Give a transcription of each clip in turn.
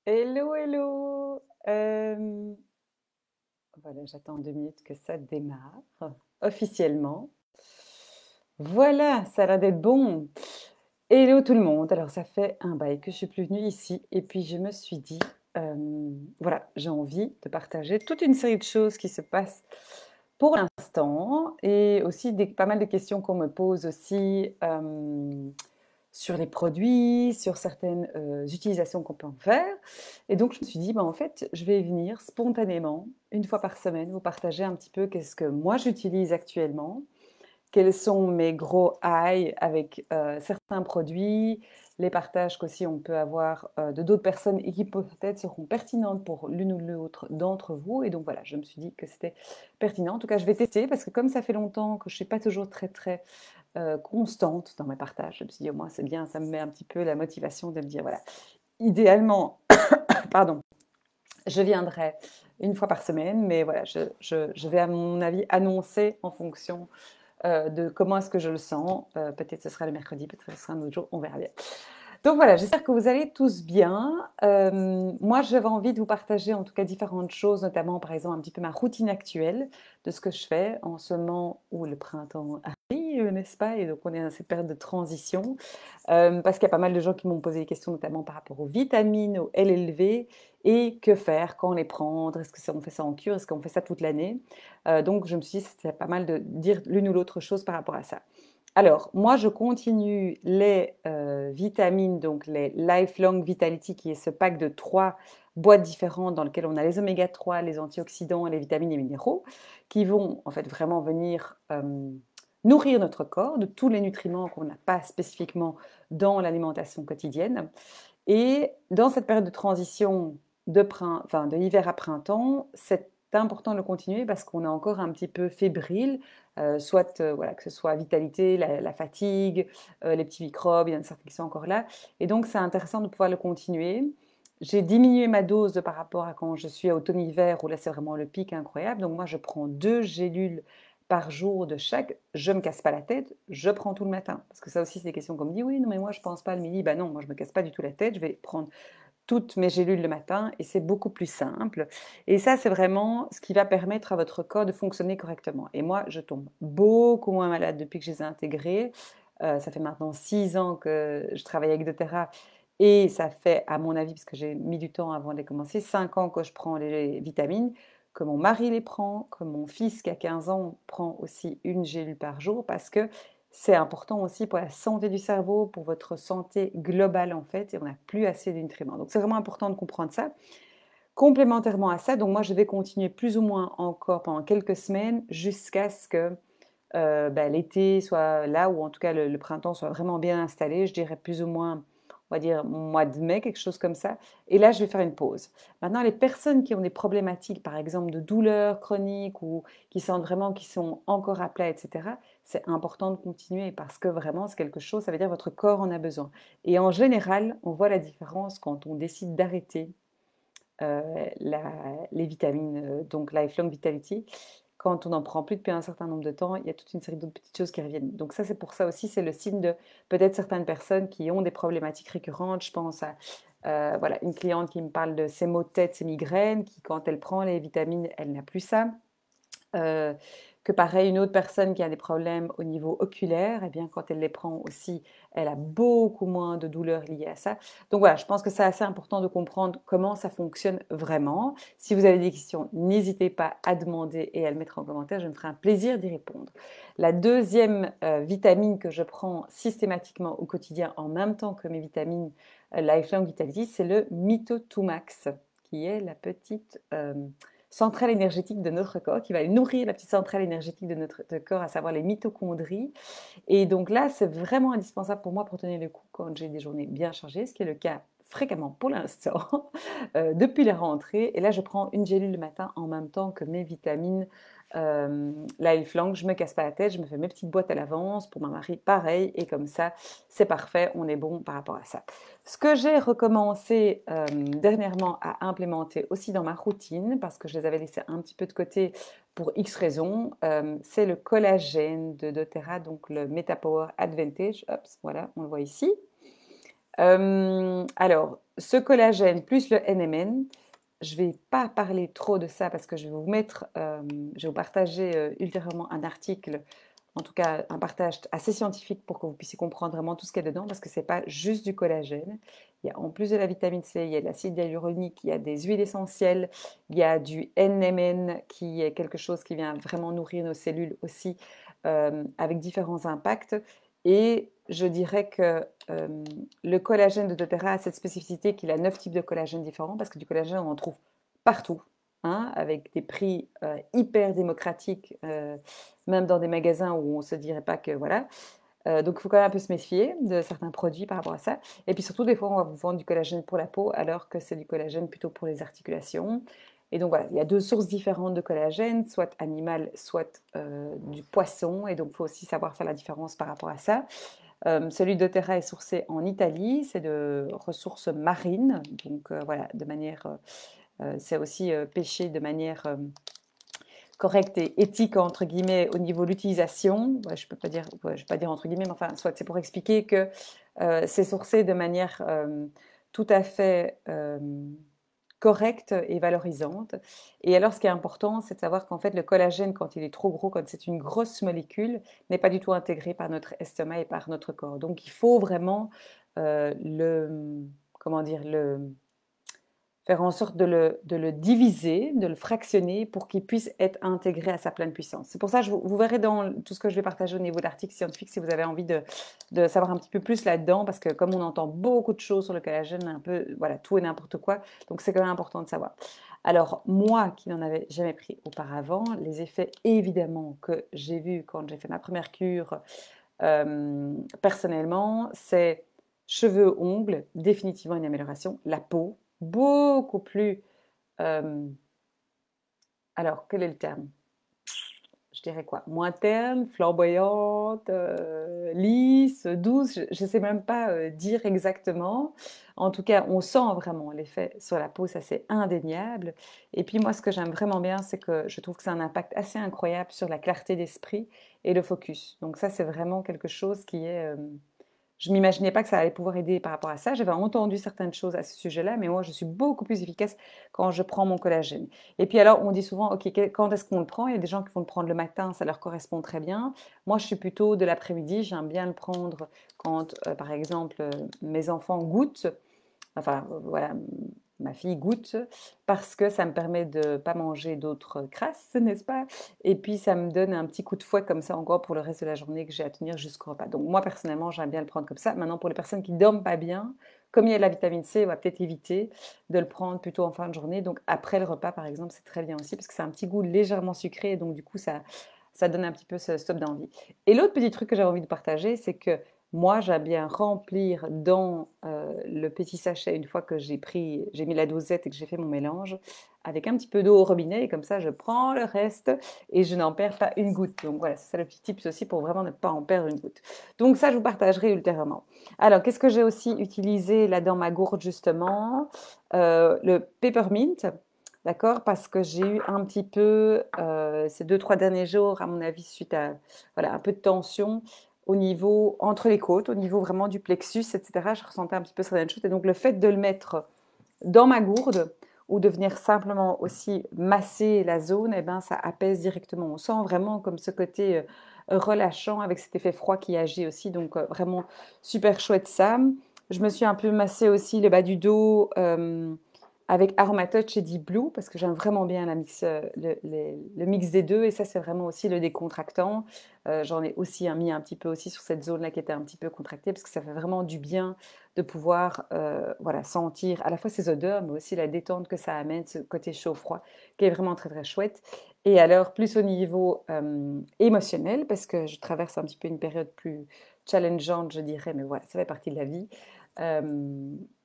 Hello, hello. Voilà, j'attends 2 minutes que ça démarre officiellement. Voilà, ça a l'air d'être bon. Hello tout le monde. Alors, ça fait un bail que je suis plus venue ici et puis je me suis dit, voilà, j'ai envie de partager toute une série de choses qui se passent pour l'instant et aussi pas mal de questions qu'on me pose aussi. Sur les produits, sur certaines utilisations qu'on peut en faire. Et donc, je me suis dit, bah, en fait, je vais venir spontanément, une fois par semaine, vous partager un petit peu qu'est-ce que moi j'utilise actuellement, quels sont mes gros highs avec certains produits, les partages qu'aussi on peut avoir de d'autres personnes et qui peut-être seront pertinentes pour l'une ou l'autre d'entre vous. Et donc voilà, je me suis dit que c'était pertinent. En tout cas, je vais tester parce que comme ça fait longtemps que je ne suis pas toujours très constante dans mes partages, je me suis dit au moins c'est bien, ça me met un petit peu la motivation de me dire voilà, idéalement, pardon, je viendrai une fois par semaine, mais voilà, je vais à mon avis annoncer en fonction de comment est-ce que je le sens. Peut-être ce sera le mercredi, peut-être ce sera un autre jour, on verra bien. Donc voilà, j'espère que vous allez tous bien. Moi, j'avais envie de vous partager en tout cas différentes choses, notamment par exemple un petit peu ma routine actuelle de ce que je fais en ce moment où le printemps arrive, n'est-ce pas? Et donc on est dans cette période de transition. Parce qu'il y a pas mal de gens qui m'ont posé des questions, notamment par rapport aux vitamines, aux LLV, et que faire, quand les prendre, est-ce que on fait ça en cure, est-ce qu'on fait ça toute l'année? Donc je me suis dit, c'était pas mal de dire l'une ou l'autre chose par rapport à ça. Alors, moi, je continue les vitamines, donc les Lifelong Vitality, qui est ce pack de 3 boîtes différentes dans lequel on a les oméga 3, les antioxydants, les vitamines et minéraux, qui vont en fait vraiment venir nourrir notre corps de tous les nutriments qu'on n'a pas spécifiquement dans l'alimentation quotidienne. Et dans cette période de transition de hiver à printemps, c'est important de le continuer parce qu'on est encore un petit peu fébrile, soit voilà, que ce soit vitalité, la fatigue, les petits microbes, il y en a certains qui sont encore là. Et donc, c'est intéressant de pouvoir le continuer. J'ai diminué ma dose par rapport à quand je suis à automne-hiver, où là, c'est vraiment le pic incroyable. Donc, moi, je prends 2 gélules par jour de chaque. Je ne me casse pas la tête, je prends tout le matin. Parce que ça aussi, c'est des questions qu'on me dit, oui, non, mais moi, je ne pense pas le midi. Ben non, moi, je ne me casse pas du tout la tête. Je vais prendre toutes mes gélules le matin et c'est beaucoup plus simple. Et ça, c'est vraiment ce qui va permettre à votre corps de fonctionner correctement. Et moi, je tombe beaucoup moins malade depuis que je les ai intégrés. Ça fait maintenant 6 ans que je travaille avec doTERRA et ça fait, à mon avis, parce que j'ai mis du temps avant de les commencer, 5 ans que je prends les vitamines, que mon mari les prend, que mon fils qui a 15 ans prend aussi une gélule par jour parce que c'est important aussi pour la santé du cerveau, pour votre santé globale en fait, et on n'a plus assez de nutriments. Donc c'est vraiment important de comprendre ça. Complémentairement à ça, donc moi je vais continuer plus ou moins encore pendant quelques semaines jusqu'à ce que l'été soit là, ou en tout cas le printemps soit vraiment bien installé, je dirais plus ou moins, on va dire mois de mai, quelque chose comme ça. Et là, je vais faire une pause. Maintenant, les personnes qui ont des problématiques, par exemple de douleurs chroniques ou qui sentent vraiment qu'ils sont encore à plat, etc., c'est important de continuer parce que vraiment, c'est quelque chose, ça veut dire que votre corps en a besoin. Et en général, on voit la différence quand on décide d'arrêter les vitamines, donc Lifelong Vitality, quand on n'en prend plus depuis un certain nombre de temps, il y a toute une série d'autres petites choses qui reviennent. Donc ça, c'est pour ça aussi, c'est le signe de peut-être certaines personnes qui ont des problématiques récurrentes. Je pense à voilà, une cliente qui me parle de ses maux de tête, ses migraines, qui quand elle prend les vitamines, elle n'a plus ça. Euh, que pareil, une autre personne qui a des problèmes au niveau oculaire, eh bien, quand elle les prend aussi, elle a beaucoup moins de douleurs liées à ça. Donc voilà, je pense que c'est assez important de comprendre comment ça fonctionne vraiment. Si vous avez des questions, n'hésitez pas à demander et à le mettre en commentaire, je me ferai un plaisir d'y répondre. La deuxième vitamine que je prends systématiquement au quotidien en même temps que mes vitamines Lifelong Vitality, c'est le Mito2Max, qui est la petite centrale énergétique de notre corps, qui va nourrir la petite centrale énergétique de notre corps, à savoir les mitochondries. Et donc là, c'est vraiment indispensable pour moi pour tenir le coup quand j'ai des journées bien chargées, ce qui est le cas fréquemment pour l'instant, depuis la rentrée. Et là, je prends une gélule le matin en même temps que mes vitamines Lifelong. Je ne me casse pas la tête, je me fais mes petites boîtes à l'avance. Pour ma mari, pareil. Et comme ça, c'est parfait, on est bon par rapport à ça. Ce que j'ai recommencé dernièrement à implémenter aussi dans ma routine, parce que je les avais laissés un petit peu de côté pour X raisons, c'est le collagène de doTERRA, donc le MetaPower Advantage. Hop, voilà, on le voit ici. Alors, ce collagène plus le NMN, je ne vais pas parler trop de ça parce que je vais vous mettre, je vais vous partager ultérieurement un article, en tout cas un partage assez scientifique pour que vous puissiez comprendre vraiment tout ce qu'il y a dedans parce que ce n'est pas juste du collagène. Il y a en plus de la vitamine C, il y a de l'acide hyaluronique, il y a des huiles essentielles, il y a du NMN qui est quelque chose qui vient vraiment nourrir nos cellules aussi avec différents impacts. Et je dirais que le collagène de doTERRA a cette spécificité qu'il a 9 types de collagène différents parce que du collagène, on en trouve partout, hein, avec des prix hyper démocratiques, même dans des magasins où on ne se dirait pas que voilà. Donc, il faut quand même un peu se méfier de certains produits par rapport à ça. Et puis surtout, des fois, on va vous vendre du collagène pour la peau alors que c'est du collagène plutôt pour les articulations. Et donc voilà, il y a deux sources différentes de collagène, soit animal, soit du poisson. Et donc, il faut aussi savoir faire la différence par rapport à ça. Celui de Terra est sourcé en Italie, c'est de ressources marines, donc voilà, de manière, c'est aussi pêché de manière correcte et éthique entre guillemets au niveau de l'utilisation. Ouais, je peux pas dire, ouais, je vais pas dire entre guillemets, mais enfin, soit c'est pour expliquer que c'est sourcé de manière tout à fait correcte et valorisante. Et alors, ce qui est important, c'est de savoir qu'en fait, le collagène, quand il est trop gros, quand c'est une grosse molécule, n'est pas du tout intégré par notre estomac et par notre corps. Donc, il faut vraiment comment dire, faire en sorte de le diviser, de le fractionner pour qu'il puisse être intégré à sa pleine puissance. C'est pour ça que vous verrez dans tout ce que je vais partager au niveau de l'article scientifique si vous avez envie de savoir un petit peu plus là-dedans, parce que comme on entend beaucoup de choses sur le collagène, un peu, voilà, tout et n'importe quoi, donc c'est quand même important de savoir. Alors, moi qui n'en avais jamais pris auparavant, les effets évidemment que j'ai vus quand j'ai fait ma première cure, personnellement, c'est cheveux, ongles, définitivement une amélioration, la peau, beaucoup plus, alors quel est le terme? Je dirais quoi? Moins terne, flamboyante, lisse, douce, je ne sais même pas dire exactement. En tout cas, on sent vraiment l'effet sur la peau, ça c'est indéniable. Et puis moi, ce que j'aime vraiment bien, c'est que je trouve que c'est un impact assez incroyable sur la clarté d'esprit et le focus. Donc ça, c'est vraiment quelque chose qui est... je m'imaginais pas que ça allait pouvoir aider par rapport à ça. J'avais entendu certaines choses à ce sujet-là, mais moi, je suis beaucoup plus efficace quand je prends mon collagène. Et puis alors, on dit souvent, OK, quand est-ce qu'on le prend? Il y a des gens qui vont le prendre le matin, ça leur correspond très bien. Moi, je suis plutôt de l'après-midi. J'aime bien le prendre quand, par exemple, mes enfants goûtent. Enfin, voilà, ma fille goûte parce que ça me permet de ne pas manger d'autres crasses, n'est-ce pas? Et puis, ça me donne un petit coup de fouet comme ça encore pour le reste de la journée que j'ai à tenir jusqu'au repas. Donc, moi, personnellement, j'aime bien le prendre comme ça. Maintenant, pour les personnes qui ne dorment pas bien, comme il y a de la vitamine C, on va peut-être éviter de le prendre plutôt en fin de journée. Donc, après le repas, par exemple, c'est très bien aussi parce que c'est un petit goût légèrement sucré. Et donc, du coup, ça donne un petit peu ce stop d'envie. Et l'autre petit truc que j'avais envie de partager, c'est que moi, j'aime bien remplir dans le petit sachet, une fois que j'ai mis la dosette et que j'ai fait mon mélange, avec un petit peu d'eau au robinet, et comme ça, je prends le reste et je n'en perds pas une goutte. Donc voilà, c'est ça le petit tips aussi pour vraiment ne pas en perdre une goutte. Donc ça, je vous partagerai ultérieurement. Alors, qu'est-ce que j'ai aussi utilisé là dans ma gourde, justement? Le peppermint. D'accord? Parce que j'ai eu un petit peu, ces 2-3 derniers jours, à mon avis, suite à voilà, un peu de tension, au niveau, entre les côtes, au niveau vraiment du plexus, etc. Je ressentais un petit peu certaines choses. Et donc, le fait de le mettre dans ma gourde ou de venir simplement aussi masser la zone, eh ben, ça apaise directement. On sent vraiment comme ce côté relâchant avec cet effet froid qui agit aussi. Donc, vraiment super chouette ça. Je me suis un peu massé aussi le bas du dos avec Aromatouch et Deep Blue parce que j'aime vraiment bien le mix des deux et ça c'est vraiment aussi le décontractant. J'en ai aussi mis un petit peu aussi sur cette zone là qui était un petit peu contractée parce que ça fait vraiment du bien de pouvoir voilà, sentir à la fois ces odeurs mais aussi la détente que ça amène, ce côté chaud-froid qui est vraiment très très chouette. Et alors plus au niveau émotionnel parce que je traverse un petit peu une période plus challengeante je dirais mais voilà ça fait partie de la vie.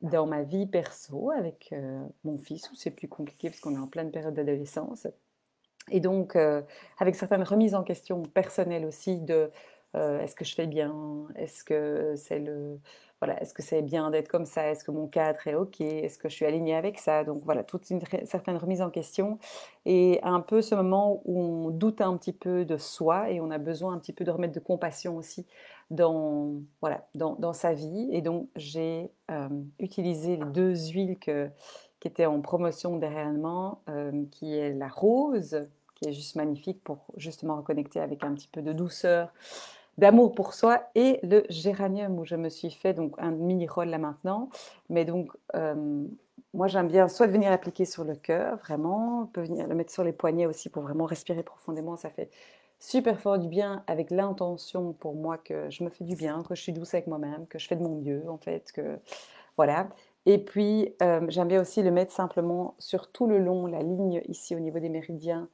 Dans ma vie perso avec mon fils, où c'est plus compliqué parce qu'on est en pleine période d'adolescence. Et donc, avec certaines remises en question personnelles aussi de est-ce que je fais bien? Est-ce que c'est voilà, est-ce que c'est bien d'être comme ça? Est-ce que mon cadre est OK? Est-ce que je suis alignée avec ça? Donc voilà, toute une certaine remise en question et un peu ce moment où on doute un petit peu de soi et on a besoin un petit peu de remettre de compassion aussi dans, voilà, dans sa vie. Et donc j'ai utilisé les 2 huiles qui étaient en promotion dernièrement, qui est la rose, qui est juste magnifique pour justement reconnecter avec un petit peu de douceur, d'amour pour soi, et le géranium où je me suis fait donc un mini roll là maintenant. Mais donc moi j'aime bien soit venir appliquer sur le cœur vraiment, on peut venir le mettre sur les poignets aussi pour vraiment respirer profondément, ça fait super fort du bien avec l'intention pour moi que je me fais du bien, que je suis douce avec moi-même, que je fais de mon mieux en fait, que voilà. Et puis, j'aime bien aussi le mettre simplement sur tout le long, la ligne ici au niveau des méridiens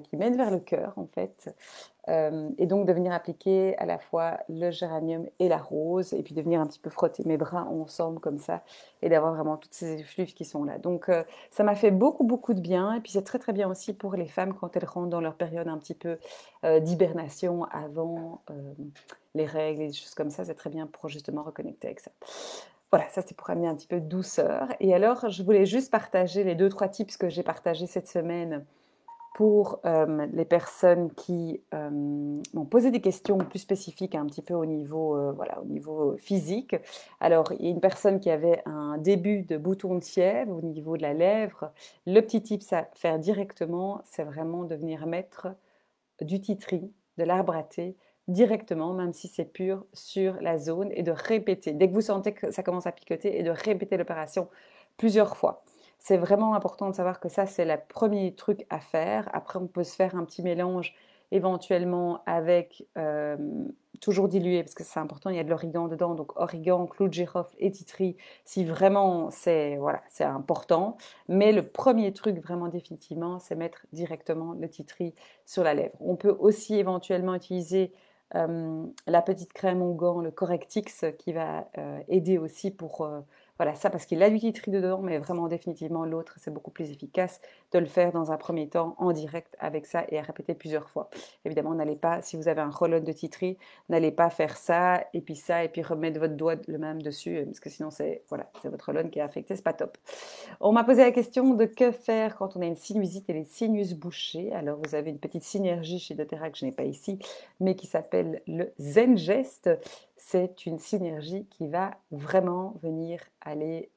qui mènent vers le cœur en fait. Et donc de venir appliquer à la fois le géranium et la rose, et puis de venir un petit peu frotter mes bras ensemble comme ça, et d'avoir vraiment toutes ces effluves qui sont là. Donc ça m'a fait beaucoup, beaucoup de bien, et puis c'est très, très bien aussi pour les femmes quand elles rentrent dans leur période un petit peu d'hibernation avant les règles et des choses comme ça, c'est très bien pour justement reconnecter avec ça. Voilà, ça c'est pour amener un petit peu de douceur. Et alors, je voulais juste partager les 2-3 tips que j'ai partagés cette semaine pour les personnes qui m'ont posé des questions plus spécifiques un petit peu au niveau, voilà, au niveau physique. Alors, il y a une personne qui avait un début de bouton de fièvre au niveau de la lèvre. Le petit tip à faire directement, c'est vraiment de venir mettre du titri, de l'arbre à thé, directement, même si c'est pur, sur la zone, et de répéter. Dès que vous sentez que ça commence à picoter, et de répéter l'opération plusieurs fois. C'est vraiment important de savoir que ça, c'est le premier truc à faire. Après, on peut se faire un petit mélange éventuellement avec, toujours dilué, parce que c'est important, il y a de l'origan dedans, donc origan, clou de girofle et titri, si vraiment c'est voilà, c'est important. Mais le premier truc vraiment définitivement, c'est mettre directement le titri sur la lèvre. On peut aussi éventuellement utiliser la petite crème au gant, le Correctix, qui va aider aussi pour voilà, ça parce qu'il a du titri dedans, mais vraiment définitivement l'autre, c'est beaucoup plus efficace de le faire dans un premier temps en direct avec ça et à répéter plusieurs fois. Évidemment, n'allez pas, si vous avez un roll-on de titri, n'allez pas faire ça, et puis remettre votre doigt le même dessus, parce que sinon c'est voilà, c'est votre roll-on qui est affecté, c'est pas top. On m'a posé la question de que faire quand on a une sinusite et les sinus bouchés. Alors, vous avez une petite synergie chez doTERRA que je n'ai pas ici, mais qui s'appelle le Zengest. C'est une synergie qui va vraiment venir aller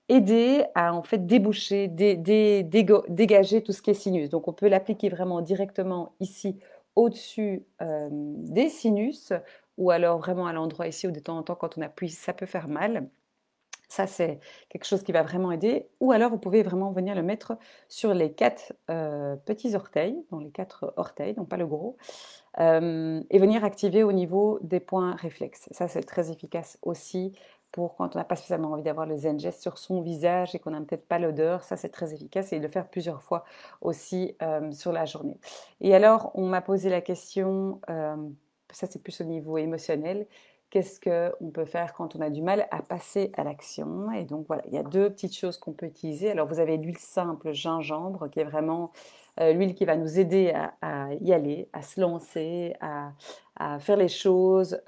aider à en fait déboucher, dégager tout ce qui est sinus. Donc, on peut l'appliquer vraiment directement ici au-dessus des sinus, ou alors vraiment à l'endroit ici où de temps en temps, quand on appuie, ça peut faire mal. Ça, c'est quelque chose qui va vraiment aider. Ou alors, vous pouvez vraiment venir le mettre sur les 4 petits orteils, dans les 4 orteils, donc pas le gros, et venir activer au niveau des points réflexes. Ça, c'est très efficace aussi pour quand on n'a pas spécialement envie d'avoir le Zengest sur son visage et qu'on n'a peut-être pas l'odeur. Ça, c'est très efficace, et de le faire plusieurs fois aussi sur la journée. Et alors, on m'a posé la question, ça c'est plus au niveau émotionnel, qu'est-ce qu'on peut faire quand on a du mal à passer à l'action? Et donc voilà, il y a 2 petites choses qu'on peut utiliser. Alors vous avez l'huile simple gingembre qui est vraiment l'huile qui va nous aider à y aller, à se lancer, à faire les choses,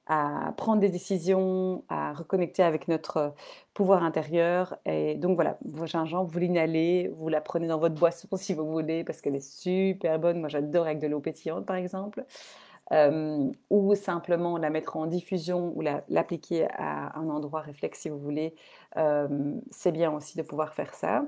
à prendre des décisions, à reconnecter avec notre pouvoir intérieur. Et donc voilà, vos gingembre, vous l'inhalez, vous la prenez dans votre boisson si vous voulez, parce qu'elle est super bonne. Moi j'adore avec de l'eau pétillante par exemple. Ou simplement la mettre en diffusion ou l'appliquer à un endroit réflexe si vous voulez. C'est bien aussi de pouvoir faire ça.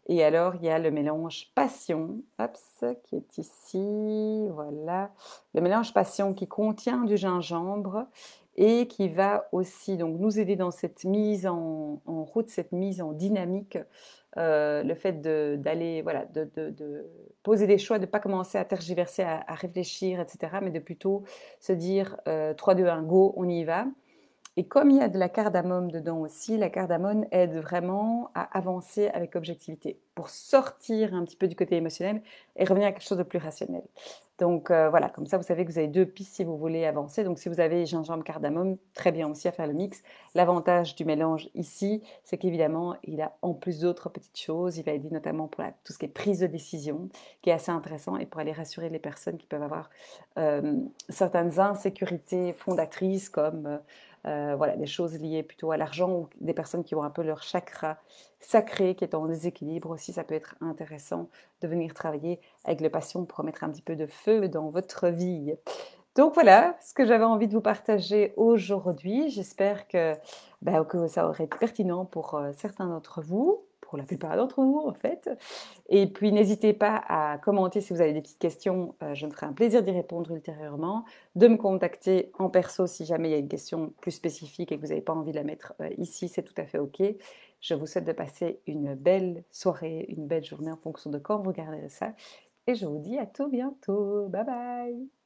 Et alors, il y a le mélange passion, hops, qui est ici, voilà. Le mélange passion qui contient du gingembre et qui va aussi donc nous aider dans cette mise en route, cette mise en dynamique, le fait d'aller, voilà, de poser des choix, de ne pas commencer à tergiverser, à réfléchir, etc., mais de plutôt se dire 3, 2, 1, go, on y va. Et comme il y a de la cardamome dedans aussi, la cardamome aide vraiment à avancer avec objectivité, pour sortir un petit peu du côté émotionnel et revenir à quelque chose de plus rationnel. Donc voilà, comme ça vous savez que vous avez 2 pistes si vous voulez avancer. Donc si vous avez gingembre, cardamome, très bien aussi à faire le mix. L'avantage du mélange ici, c'est qu'évidemment, il a en plus d'autres petites choses. Il va aider notamment pour tout ce qui est prise de décision, qui est assez intéressant, et pour aller rassurer les personnes qui peuvent avoir certaines insécurités fondatrices comme voilà, des choses liées plutôt à l'argent ou des personnes qui ont un peu leur chakra sacré qui est en déséquilibre aussi, ça peut être intéressant de venir travailler avec le passion pour remettre un petit peu de feu dans votre vie. Donc voilà ce que j'avais envie de vous partager aujourd'hui. J'espère que ça aurait été pertinent pour certains d'entre vous, pour la plupart d'entre vous en fait. Et puis n'hésitez pas à commenter si vous avez des petites questions, je me ferai un plaisir d'y répondre ultérieurement, de me contacter en perso si jamais il y a une question plus spécifique et que vous n'avez pas envie de la mettre ici, c'est tout à fait OK. Je vous souhaite de passer une belle soirée, une belle journée en fonction de quand vous regarderez ça. Et je vous dis à tout bientôt. Bye bye.